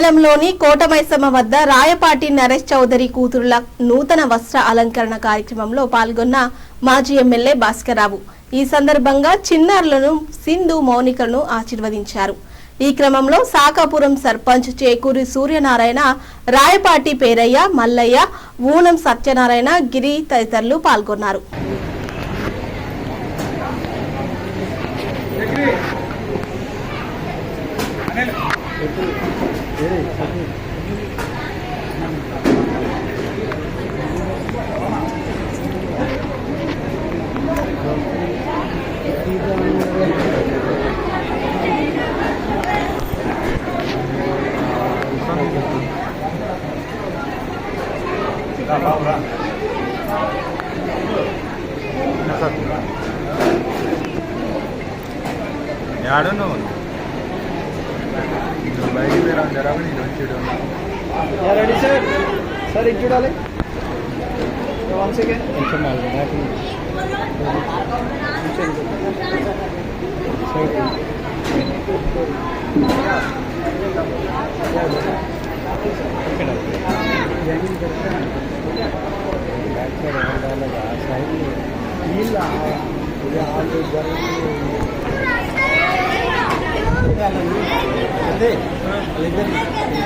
మండలంలోని కోటమైసమ్మ వద్ద రాయపాటి నరేష్ చౌదరి కూతురుల నూతన వస్త్ర అలంకరణ కార్యక్రమంలో పాల్గొన్న మాజీ ఎమ్మెల్యే భాస్కర్రావు ఈ సందర్భంగా చిన్నారులను సింధు మౌనికలను ఆశీర్వదించారు. ఈ క్రమంలో సాకాపురం సర్పంచ్ చేకూరి సూర్యనారాయణ, రాయపాటి పేరయ్య, మల్లయ్య, ఊనం సత్యనారాయణ, గిరి తదితరులు పాల్గొన్నారు. I don't know. Yeah, ready, sir? Sir, it should all. Once again.